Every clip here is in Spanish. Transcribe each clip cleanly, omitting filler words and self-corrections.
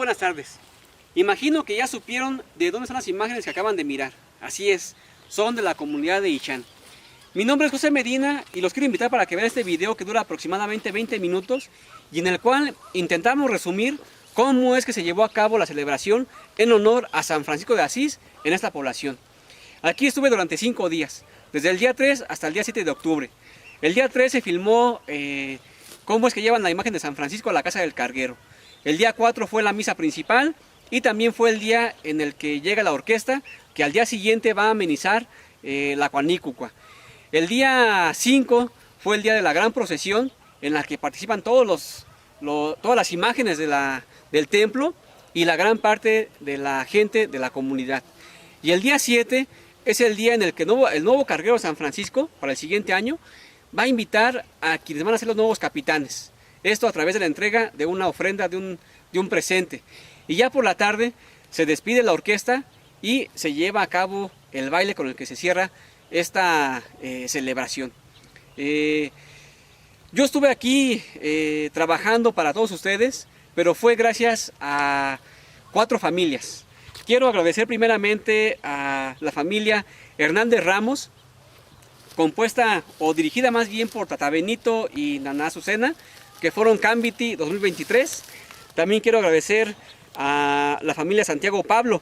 buenas tardes. Imagino que ya supieron de dónde son las imágenes que acaban de mirar. Así es, son de la comunidad de Ichán. Mi nombre es José Medina y los quiero invitar para que vean este video que dura aproximadamente 20 minutos y en el cual intentamos resumir cómo es que se llevó a cabo la celebración en honor a San Francisco de Asís en esta población. Aquí estuve durante 5 días, desde el día 3 hasta el día 7 de octubre. El día 3 se filmó cómo es que llevan la imagen de San Francisco a la casa del carguero. El día 4 fue la misa principal y también fue el día en el que llega la orquesta, que al día siguiente va a amenizar la Cuanícucua. El día 5 fue el día de la gran procesión, en la que participan todas las imágenes del templo y la gran parte de la gente de la comunidad. Y el día 7 es el día en el que el nuevo carguero de San Francisco, para el siguiente año, va a invitar a quienes van a ser los nuevos capitanes. Esto a través de la entrega de una ofrenda, de un presente. Y ya por la tarde se despide la orquesta y se lleva a cabo el baile con el que se cierra esta celebración. Yo estuve aquí trabajando para todos ustedes, pero fue gracias a 4 familias. Quiero agradecer primeramente a la familia Hernández Ramos, compuesta o dirigida más bien por Tata Benito y Naná Azucena, que fueron Cambiti 2023. También quiero agradecer a la familia Santiago Pablo,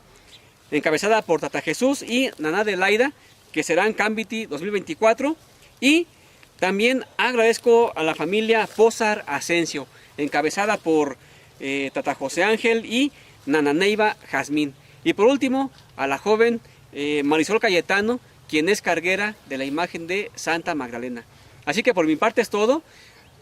encabezada por Tata Jesús y Naná Adelaida, que serán Cambiti 2024. Y también agradezco a la familia Pózar Asensio, encabezada por Tata José Ángel y Nana Neiva Jazmín. Y por último, a la joven Marisol Cayetano, quien es carguera de la imagen de Santa Magdalena. Así que por mi parte es todo.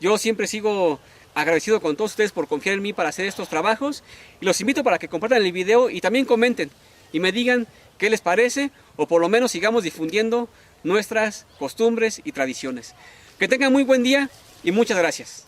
Yo siempre sigo agradecido con todos ustedes por confiar en mí para hacer estos trabajos. Y los invito para que compartan el video y también comenten y me digan qué les parece, o por lo menos sigamos difundiendo nuestras costumbres y tradiciones. Que tengan muy buen día y muchas gracias.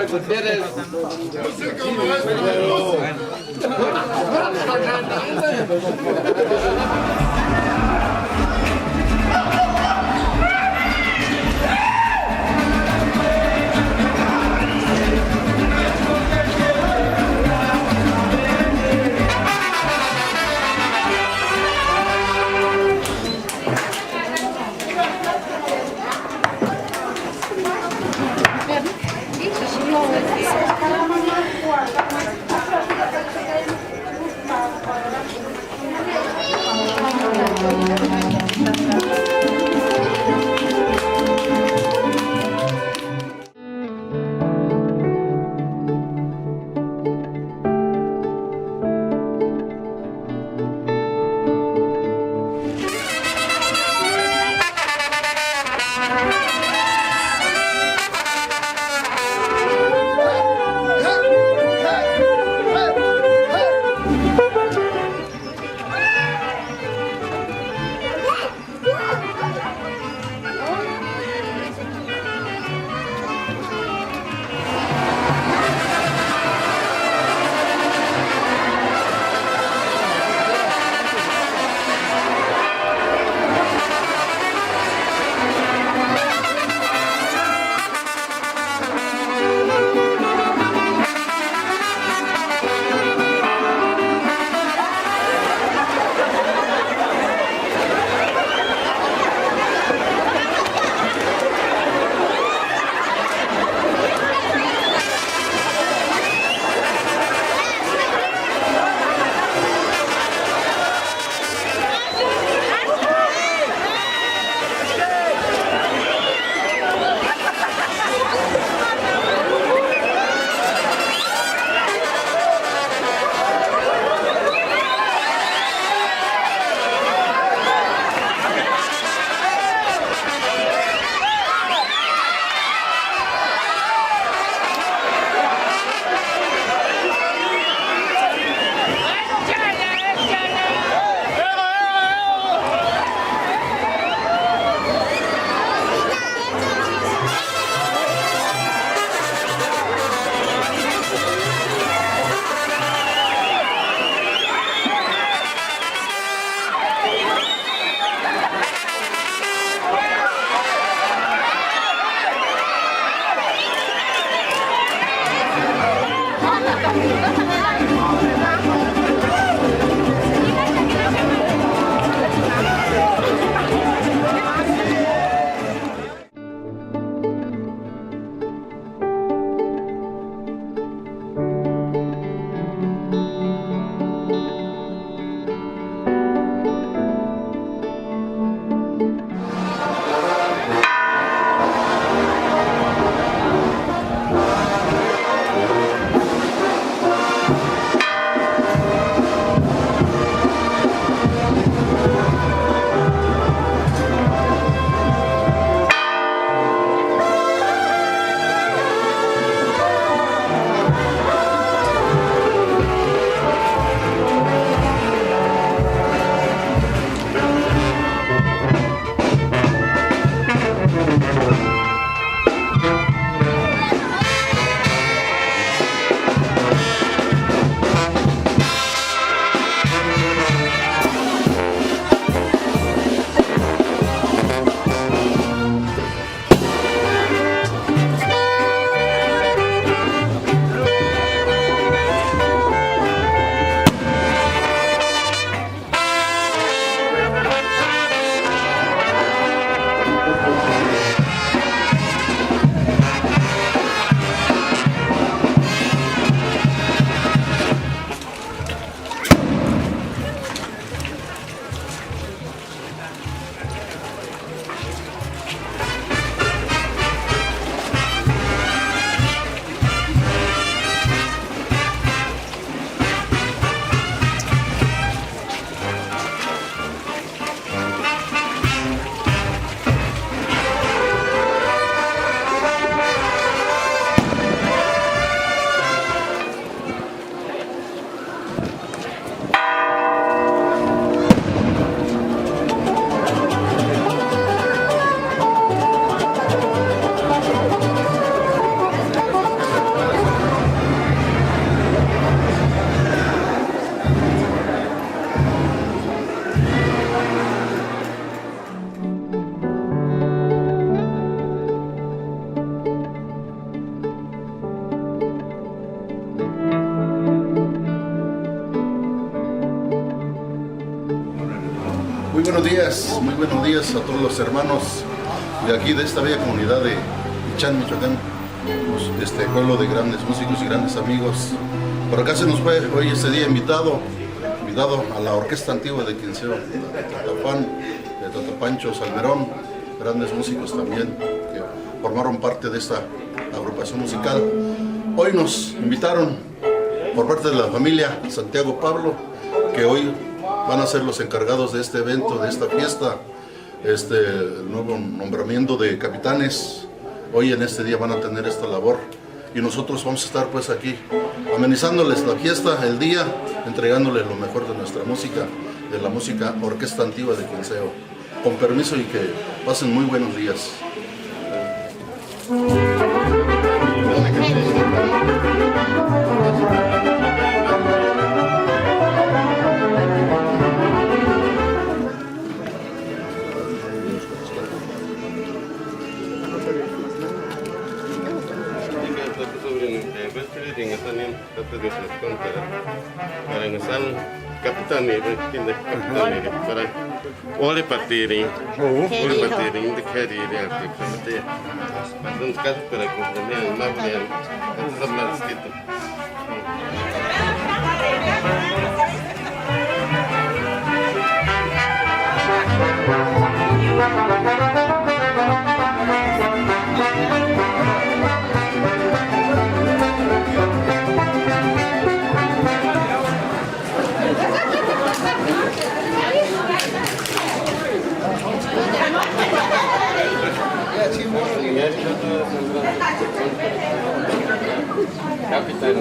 Gutiérrez. muy buenos días a todos los hermanos de aquí, de esta bella comunidad de Ichán, Michoacán, este pueblo de grandes músicos y grandes amigos. Por acá se nos fue hoy este día invitado a la orquesta antigua de Quinceo, de Tata Pancho Salmerón, grandes músicos también que formaron parte de esta agrupación musical. Hoy nos invitaron por parte de la familia Santiago Pablo, que hoy van a ser los encargados de este evento, de esta fiesta, el nuevo nombramiento de capitanes. Hoy en este día van a tener esta labor y nosotros vamos a estar pues aquí amenizándoles la fiesta, el día, entregándoles lo mejor de nuestra música, de la música Orquesta Antigua de Quinceo. Con permiso y que pasen muy buenos días. Oleh partiri, ini kiri dia, seperti pasang kasus pada kemudian maupun sebelah situ. Kapitan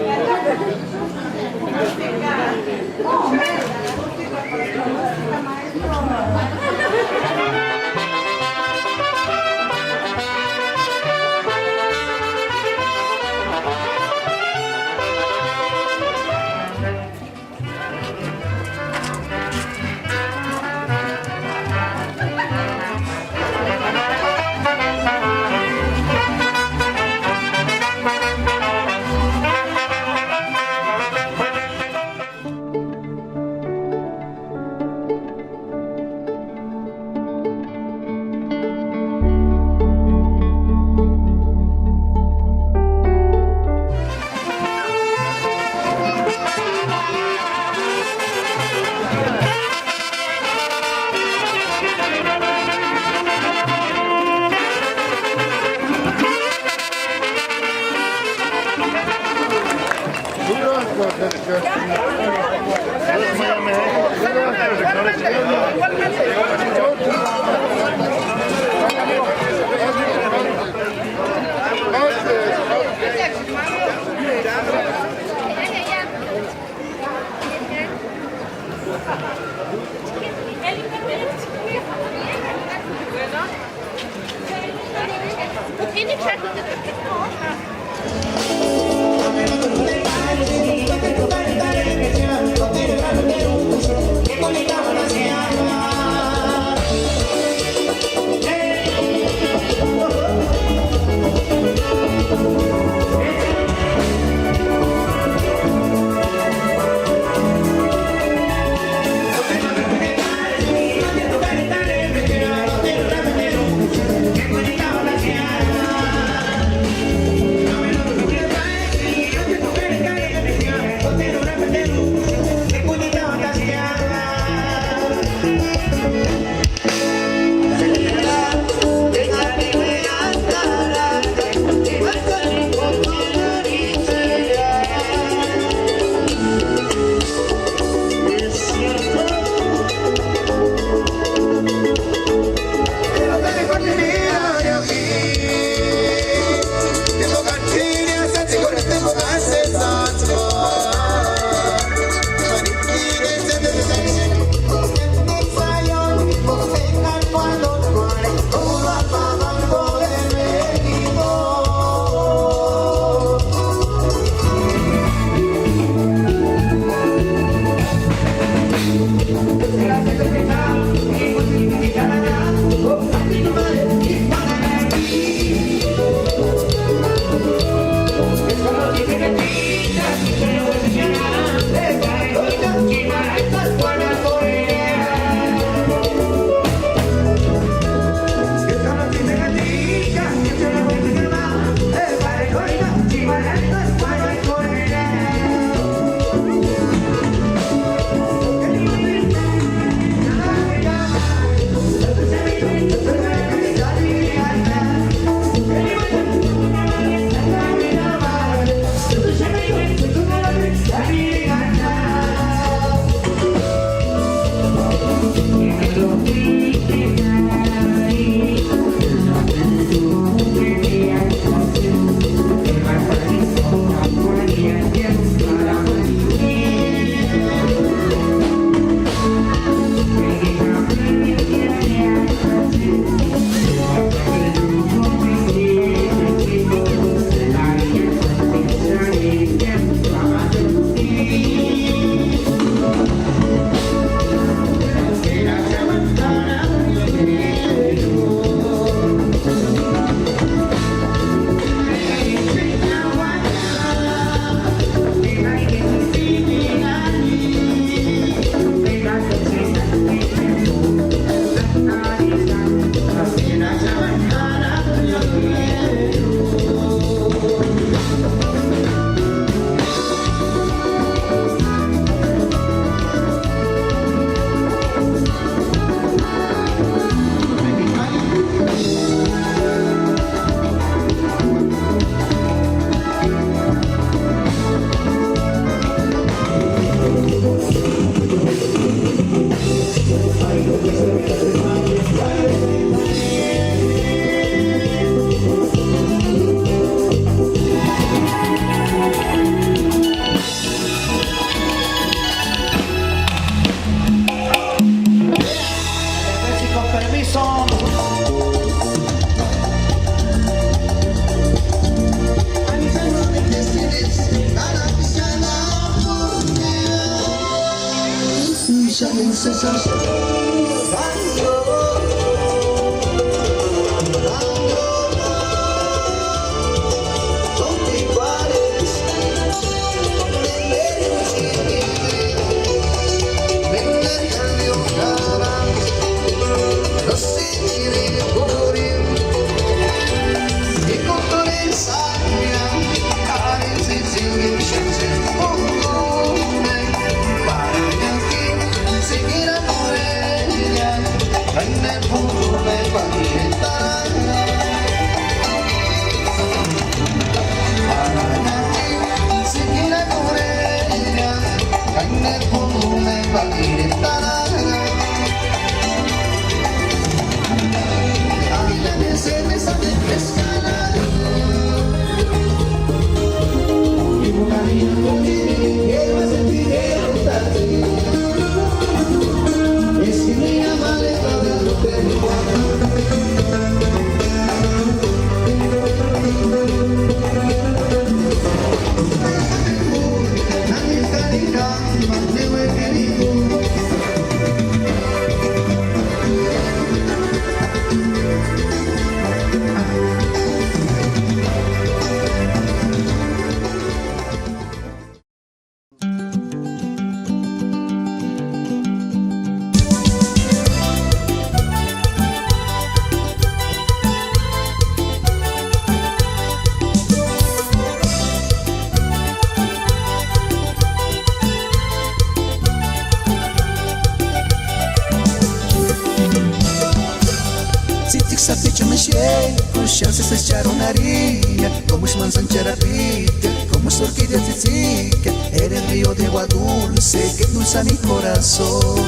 Chance se echaron haría, como es manzanchera rica, como es orquídea tzitzika, eres río de agua dulce que endulza mi corazón.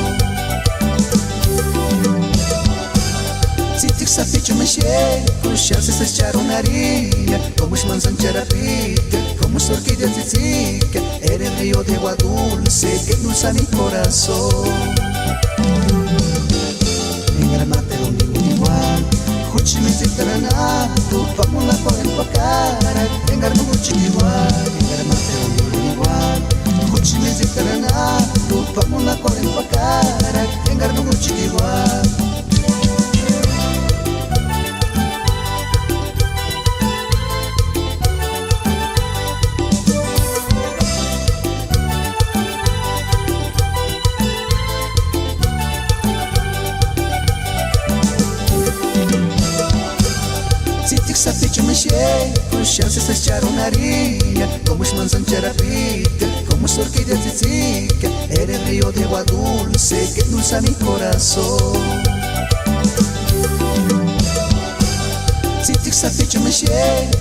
Tzitzik sapicho me con chance se echaron haría, como es manzanchera rica, como es orquídea tzitzika, eres río de agua dulce que endulza mi corazón. En el mate donde igual Huchime zitarana, tu pamula por el pacara, tengar no chiquiwa, tengar mate igual. Huchime zitarana, tu pamula por el pacara, tengar no chiquiwa. Sapicho me con chance se echaron haría, como es manzanchera rica, como es orquídea tzitzika, eres río de agua dulce que endulza mi corazón. Tzitzik sapicho me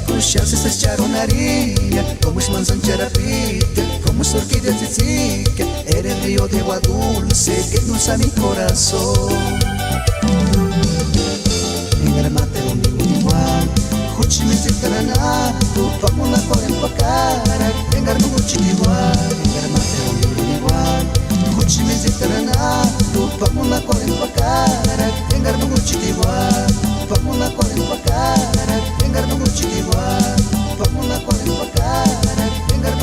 con chance se echaron haría, como es manzanchera rica, como es orquídea tzitzika, eres río de agua dulce que endulza mi corazón. En el mate domingo igual. Huchime zitarana, tu pamula por el pacara, tengar no chiquiwa, tengar mate igual. Huchime zitarana, tu pamula por el pacara, tengar no chiquiwa, pamula por el pacara, tengar no chiquiwa, pamula por el pacara, tengar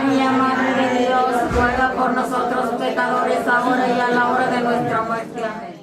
María, Madre de Dios, ruega por nosotros pecadores, ahora y a la hora de nuestra muerte. Amén.